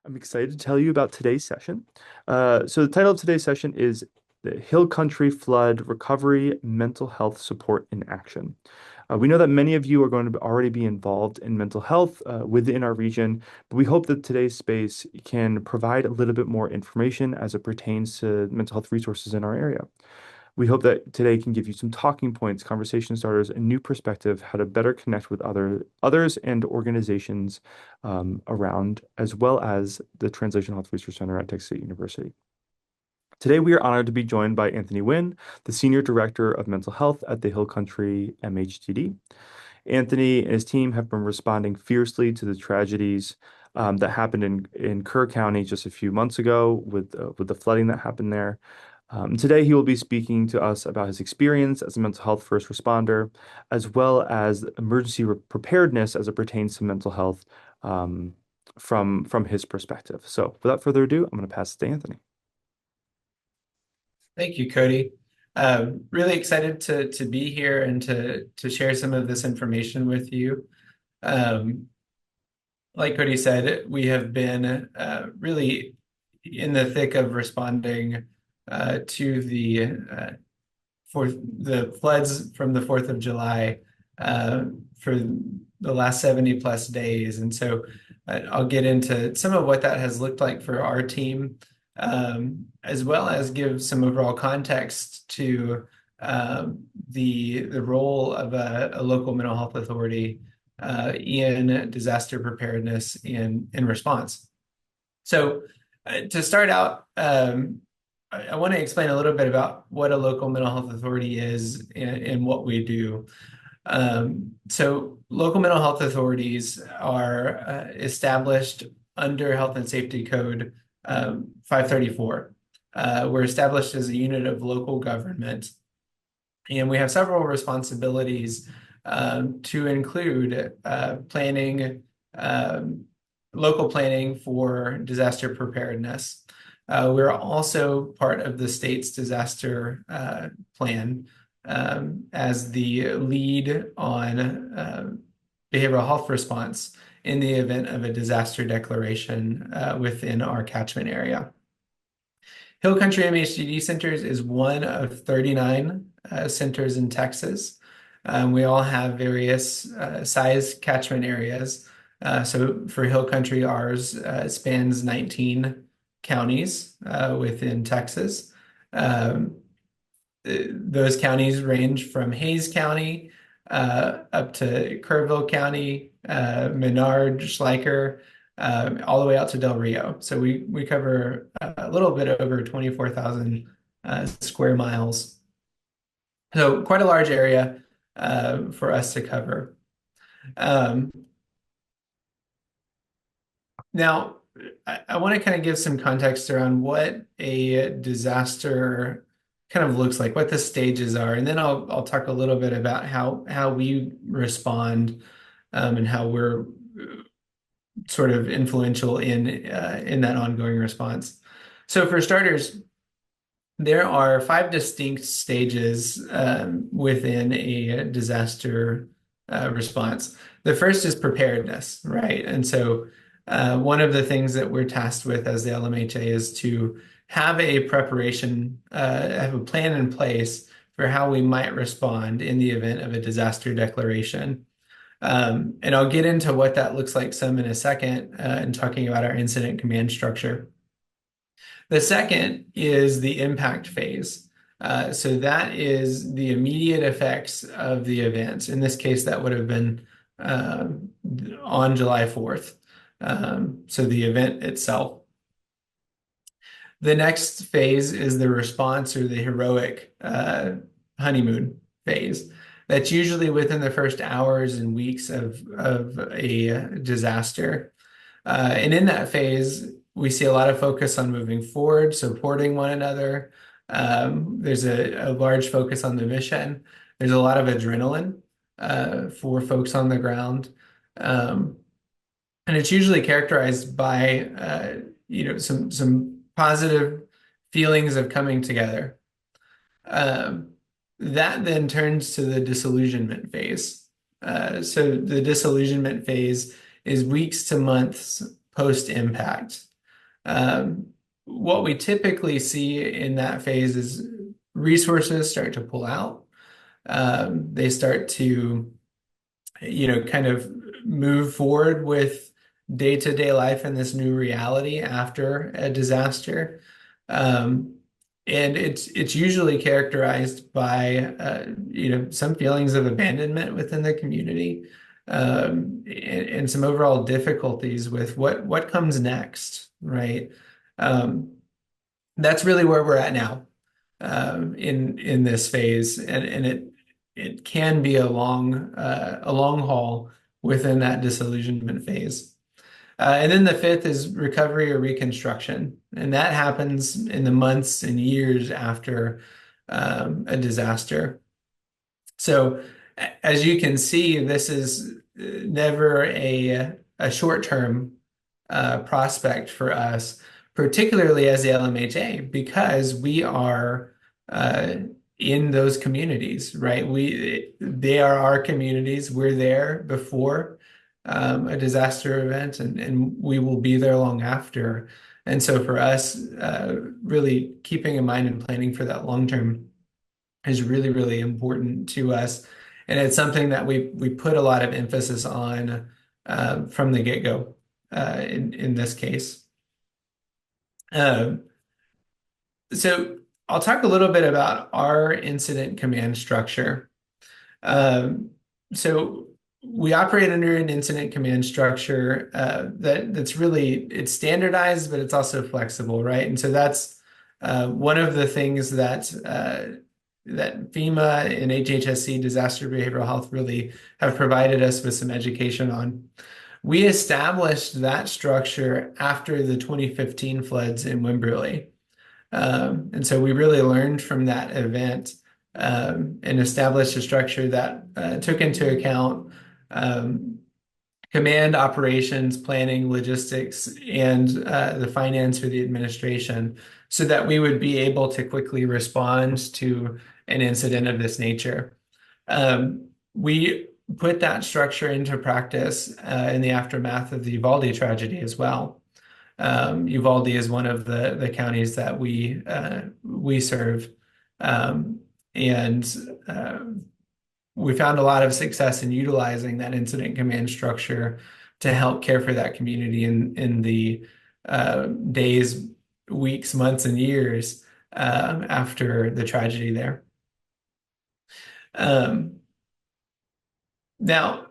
I'm excited to tell you about today's session. So the title of today's session is the Hill Country Flood Recovery Mental Health Support in Action. We know that many of you are going to already be involved in mental health within our region, but we hope that today's space can provide a little bit more information as it pertains to mental health resources in our area. We hope that today can give you some talking points, conversation starters, a new perspective, how to better connect with others and organizations around, as well as the Translational Health Research Center at Texas State University. Today, we are honored to be joined by Anthony Winn, the Senior Director of Mental Health at the Hill Country MHTD. Anthony and his team have been responding fiercely to the tragedies that happened in Kerr County just a few months ago with the flooding that happened there. Today, he will be speaking to us about his experience as a mental health first responder, as well as emergency preparedness as it pertains to mental health from his perspective. So, without further ado, I'm going to pass it to Anthony. Thank you, Cody. Really excited to be here and to share some of this information with you. Like Cody said, we have been really in the thick of responding to for the floods from the 4th of July for the last 70 plus days. And so I'll get into some of what that has looked like for our team, as well as give some overall context to the role of a local mental health authority in disaster preparedness in response. So to start out, I want to explain a little bit about what a local mental health authority is and what we do. So local mental health authorities are established under Health and Safety Code 534. We're established as a unit of local government, and we have several responsibilities to include planning, local planning for disaster preparedness. We're also part of the state's disaster plan as the lead on behavioral health response in the event of a disaster declaration within our catchment area. Hill Country MHTD Centers is one of 39 centers in Texas. We all have various size catchment areas. So for Hill Country, ours spans 19 counties within Texas. Those counties range from Hays County up to Kerrville County, Menard, Schleicher, all the way out to Del Rio. So we cover a little bit over 24,000 square miles. So quite a large area for us to cover. Now, I want to kind of give some context around what a disaster kind of looks like, what the stages are, and then I'll talk a little bit about how we respond and how we're sort of influential in that ongoing response. So for starters, there are 5 distinct stages within a disaster response. The first is preparedness, right? And so one of the things that we're tasked with as the LMHA is to have a preparation, have a plan in place for how we might respond in the event of a disaster declaration. And I'll get into what that looks like some in a second in talking about our incident command structure. The second is the impact phase. So that is the immediate effects of the events. In this case, that would have been on July 4th. So the event itself. The next phase is the response or the heroic honeymoon phase. That's usually within the first hours and weeks of a disaster. And in that phase, we see a lot of focus on moving forward, supporting one another. There's a large focus on the mission. There's a lot of adrenaline for folks on the ground. And it's usually characterized by some positive feelings of coming together. That then turns to the disillusionment phase. So the disillusionment phase is weeks to months post-impact. Um, what we typically see in that phase is resources start to pull out. They start to, kind of move forward with day-to-day life in this new reality after a disaster. Um, and it's usually characterized by some feelings of abandonment within the community, and some overall difficulties with what comes next, right? Um, that's really where we're at now, in this phase, and it can be a long haul within that disillusionment phase. And then the fifth is recovery or reconstruction, and that happens in the months and years after a disaster. So, as you can see, this is never a short-term prospect for us, particularly as the LMHA, because we are uh, in those communities, right? They are our communities. We're there before a disaster event, and we will be there long after. And so for us, really keeping in mind and planning for that long term is really, really important to us. And it's something that we put a lot of emphasis on from the get-go in this case. Um, so I'll talk a little bit about our incident command structure. Um, so we operate under an incident command structure that's really it's standardized, but it's also flexible, right? And so that's one of the things that FEMA and HHSC, Disaster Behavioral Health, really have provided us with some education on. We established that structure after the 2015 floods in Wimberley. And so we really learned from that event, and established a structure that took into account um, command, operations, planning, logistics, and the finance for the administration so that we would be able to quickly respond to an incident of this nature. We put that structure into practice in the aftermath of the Uvalde tragedy as well. Uvalde is one of the counties that we serve, um, and uh, we found a lot of success in utilizing that incident command structure to help care for that community in the days, weeks, months, and years after the tragedy there. Um, Now,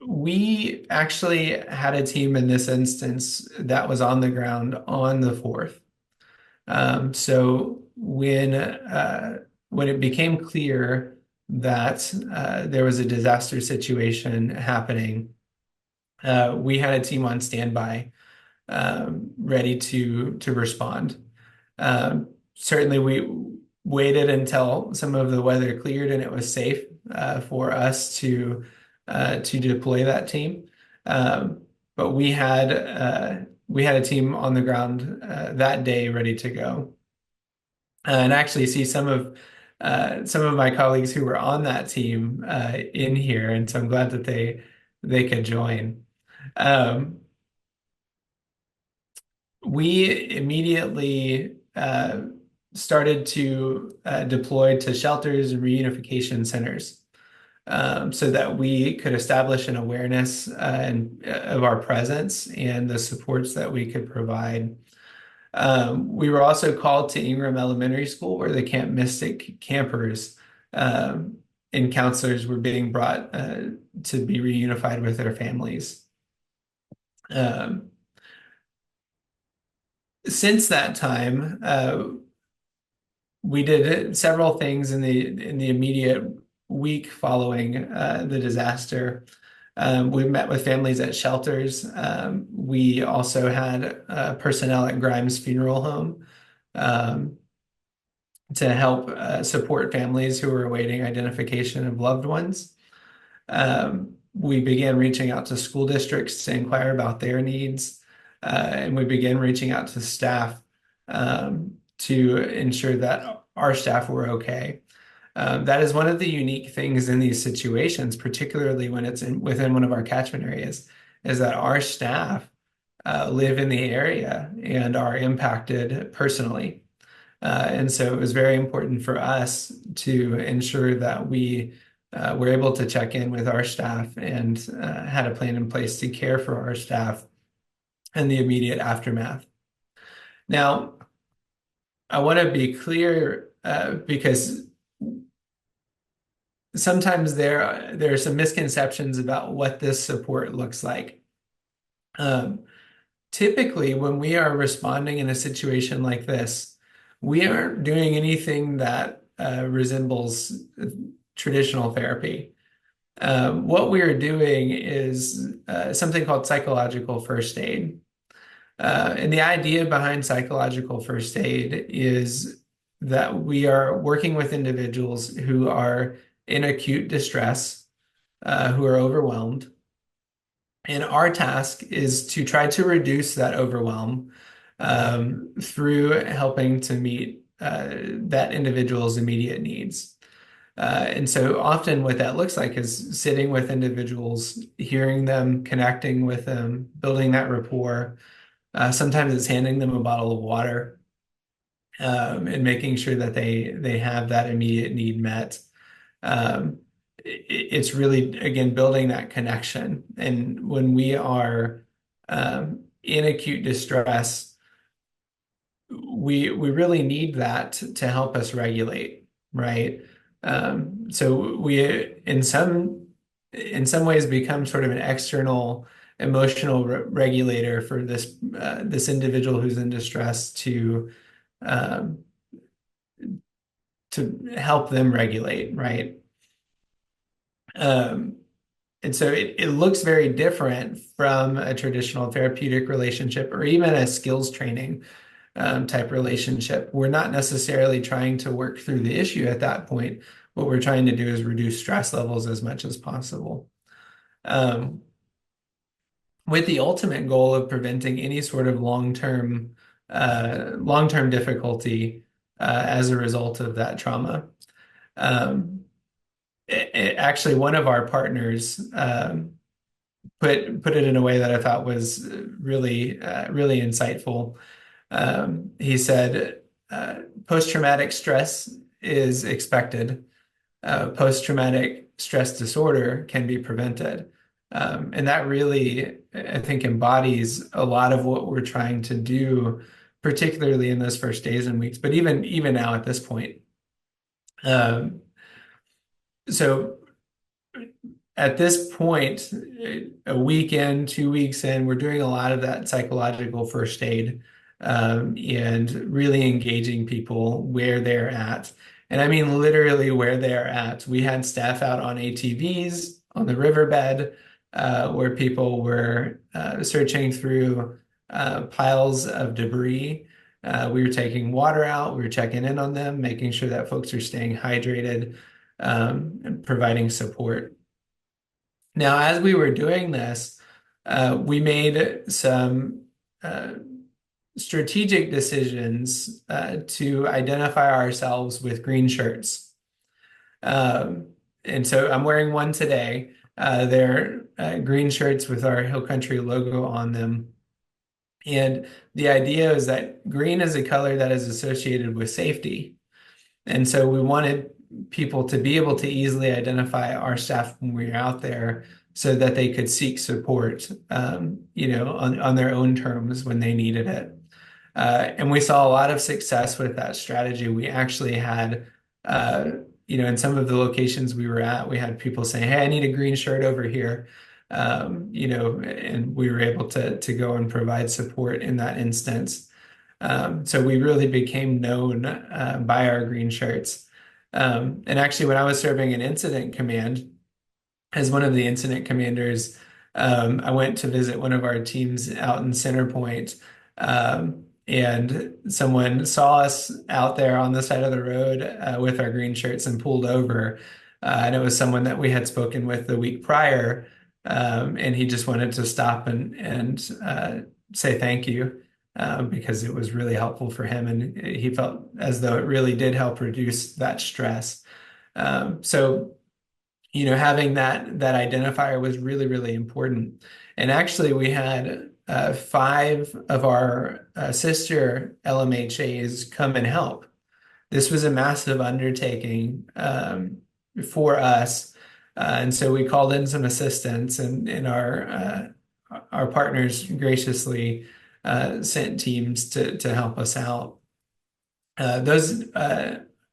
we actually had a team in this instance that was on the ground on the 4th. So when it became clear that there was a disaster situation happening, we had a team on standby, ready to respond. Certainly, we waited until some of the weather cleared and it was safe for us to deploy that team. But we had a team on the ground that day ready to go. And actually see some of my colleagues who were on that team in here, and so I'm glad that they could join. Um, we immediately started to deploy to shelters and reunification centers, so that we could establish an awareness of our presence and the supports that we could provide. We were also called to Ingram Elementary School, where the Camp Mystic campers and counselors were being brought to be reunified with their families. Um, since that time, we did several things in the immediate week following the disaster. We met with families at shelters. We also had personnel at Grimes Funeral Home um, to help support families who were awaiting identification of loved ones. We began reaching out to school districts to inquire about their needs, and we began reaching out to staff to ensure that our staff were okay. That is one of the unique things in these situations, particularly when it's within one of our catchment areas, is that our staff live in the area and are impacted personally. And so it was very important for us to ensure that we were able to check in with our staff and had a plan in place to care for our staff in the immediate aftermath. Now, I want to be clear because sometimes there are some misconceptions about what this support looks like. Typically, when we are responding in a situation like this, we aren't doing anything that resembles traditional therapy. What we are doing is something called psychological first aid. And the idea behind psychological first aid is that we are working with individuals who are in acute distress, who are overwhelmed. And our task is to try to reduce that overwhelm through helping to meet that individual's immediate needs. And so often what that looks like is sitting with individuals, hearing them, connecting with them, building that rapport. Sometimes it's handing them a bottle of water and making sure that they have that immediate need met. Um, it's really, again, building that connection. And when we are in acute distress, we really need that to help us regulate, right? So we, in some ways, become sort of an external emotional regulator for this individual who's in distress um, to help them regulate, right? Um, and so it looks very different from a traditional therapeutic relationship or even a skills training type relationship. We're not necessarily trying to work through the issue at that point. What we're trying to do is reduce stress levels as much as possible. With the ultimate goal of preventing any sort of long-term difficulty as a result of that trauma. Um, Actually, one of our partners put it in a way that I thought was really insightful. He said, post-traumatic stress is expected. Post-traumatic stress disorder can be prevented. And that really, I think, embodies a lot of what we're trying to do, particularly in those first days and weeks, but even now at this point. So at this point, a week in, 2 weeks in, we're doing a lot of that psychological first aid and really engaging people where they're at. And I mean literally where they're at. We had staff out on ATVs on the riverbed where people were searching through piles of debris. We were taking water out, we were checking in on them, making sure that folks are staying hydrated and providing support. Now, as we were doing this, we made some strategic decisions to identify ourselves with green shirts. And so I'm wearing one today. They're green shirts with our Hill Country logo on them. And the idea is that green is a color that is associated with safety. And so we wanted people to be able to easily identify our staff when we were out there so that they could seek support, on their own terms when they needed it. And we saw a lot of success with that strategy. We actually had, in some of the locations we were at, we had people saying, "Hey, I need a green shirt over here." And we were able to go and provide support in that instance. So we really became known by our green shirts. And actually, when I was serving an incident command, as one of the incident commanders, I went to visit one of our teams out in Center Point, and someone saw us out there on the side of the road with our green shirts and pulled over. And it was someone that we had spoken with the week prior, and he just wanted to stop and say thank you. Because it was really helpful for him, and he felt as though it really did help reduce that stress. So, having that identifier was really important. And actually, we had five of our sister LMHAs come and help. This was a massive undertaking for us. And so we called in some assistance, and our partners graciously sent teams to help us out. Those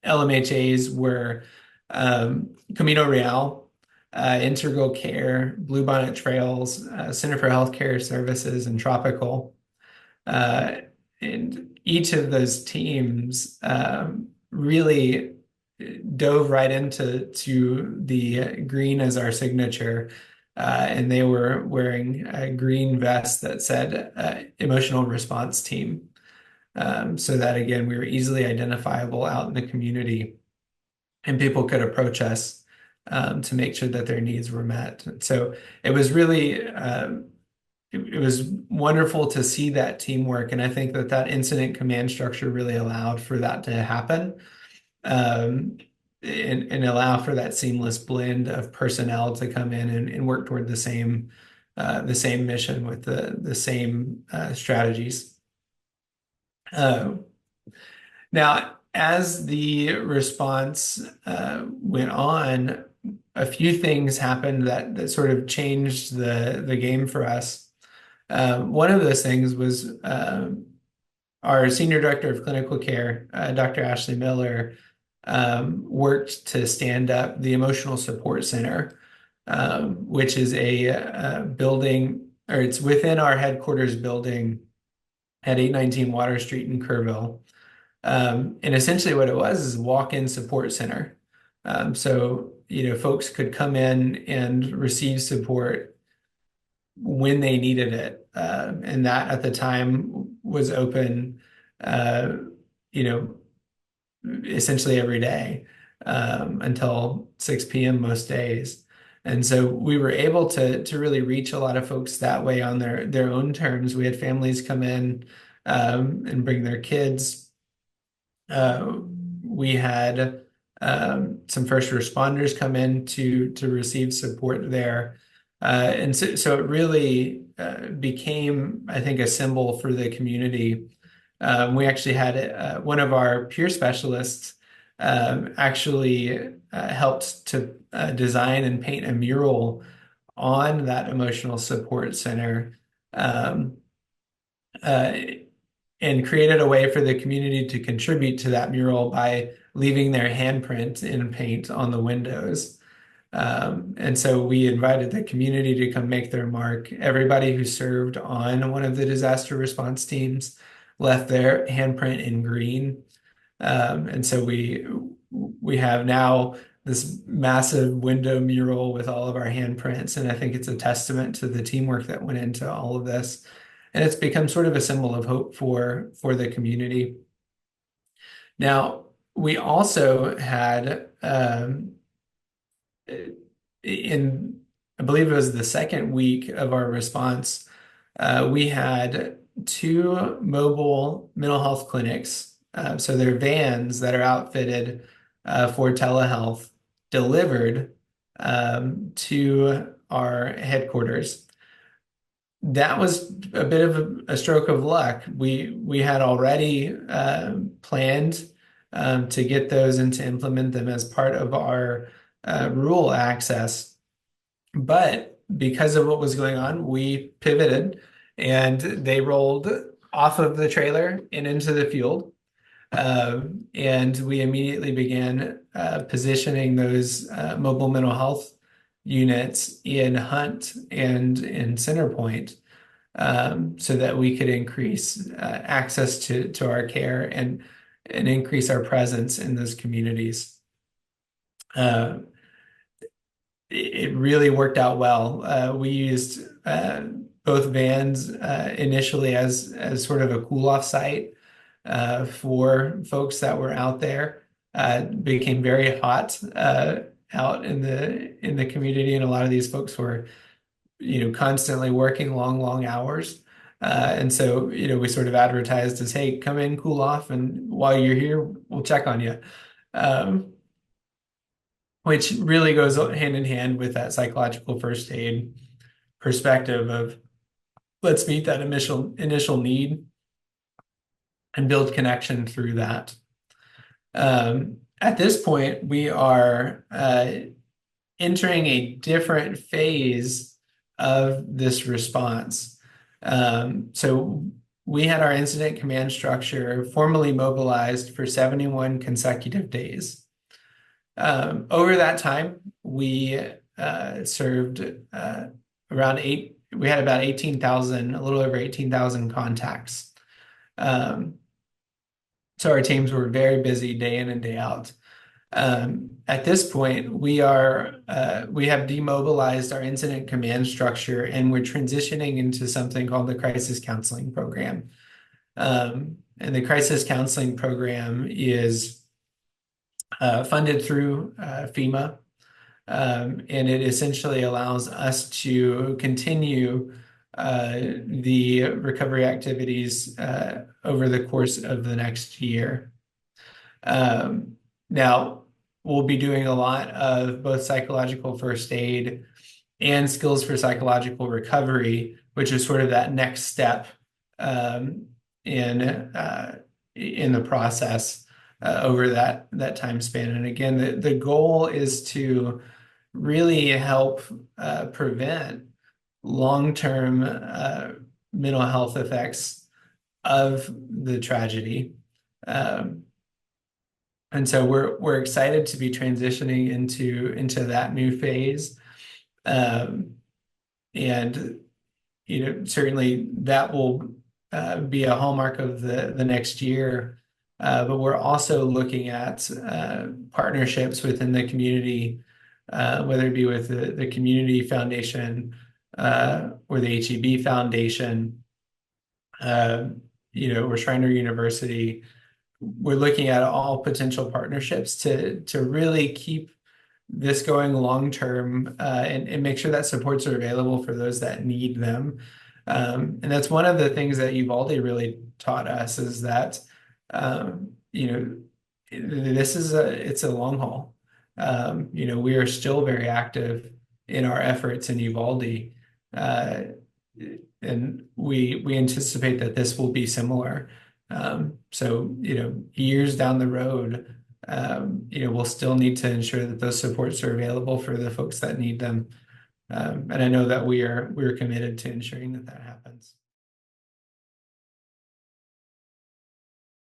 LMHAs were Camino Real, Integral Care, Bluebonnet Trails, Center for Healthcare Services, and Tropical. Uh, and each of those teams really dove right into the green as our signature. And they were wearing a green vest that said emotional response team. So that again, we were easily identifiable out in the community and people could approach us to make sure that their needs were met. So it was really it was wonderful to see that teamwork, and I think that incident command structure really allowed for that to happen, um, and allow for that seamless blend of personnel to come in and work toward the same mission with the same strategies. Uh, Now, as the response went on, a few things happened that sort of changed the game for us. One of those things was our Senior Director of Clinical Care, Dr. Ashley Miller, worked to stand up the Emotional Support Center, which is a building, or it's within our headquarters building at 819 Water Street in Kerrville. And essentially what it was is a walk-in support center. So, folks could come in and receive support when they needed it. And that at the time was open, uh, you know, essentially every day, until 6 p.m. most days. And so we were able to really reach a lot of folks that way on their own terms. We had families come in, and bring their kids. Uh, we had some first responders come in to receive support there. And so it really became, I think, a symbol for the community. We actually had one of our peer specialists actually helped to design and paint a mural on that emotional support center. Um, uh, and created a way for the community to contribute to that mural by leaving their handprint in paint on the windows. And so we invited the community to come make their mark. Everybody who served on one of the disaster response teams left their handprint in green. And so we have now this massive window mural with all of our handprints, and I think it's a testament to the teamwork that went into all of this. And it's become sort of a symbol of hope for the community. Now, we also had in, I believe it was the second week of our response, we had two mobile mental health clinics. So they're vans that are outfitted for telehealth delivered to our headquarters. That was a bit of a stroke of luck. We had already planned to get those and to implement them as part of our rural access. But because of what was going on, we pivoted and they rolled off of the trailer and into the field. And we immediately began positioning those mobile mental health units in Hunt and in Centerpoint, so that we could increase access to our care and increase our presence in those communities. Uh, it really worked out well. We used both vans initially as sort of a cool off site for folks that were out there. Became very hot out in the community, and a lot of these folks were, constantly working long hours. And so, we sort of advertised as, hey, come in, cool off, and while you're here, we'll check on you. Which really goes hand in hand with that psychological first aid perspective of let's meet that initial need and build connection through that. At this point, we are entering a different phase of this response. So we had our incident command structure formally mobilized for 71 consecutive days. Over that time, we served we had about 18,000, a little over 18,000 contacts. So our teams were very busy day in and day out. At this point, we have demobilized our incident command structure, and we're transitioning into something called the crisis counseling program. And the crisis counseling program is funded through FEMA, and it essentially allows us to continue the recovery activities over the course of the next year. Now, we'll be doing a lot of both psychological first aid and skills for psychological recovery, which is sort of that next step in the process over that time span. And again, the goal is to really help prevent long-term mental health effects of the tragedy. And so we're excited to be transitioning into that new phase. And certainly that will be a hallmark of the next year. But we're also looking at partnerships within the community, whether it be with the Community Foundation or the HEB Foundation, or Schreiner University. We're looking at all potential partnerships to really keep this going long term and make sure that supports are available for those that need them. And that's one of the things that Uvalde really taught us is that it's a long haul. We are still very active in our efforts in Uvalde, and we anticipate that this will be similar. So years down the road, we'll still need to ensure that those supports are available for the folks that need them. And I know that we're committed to ensuring that happens.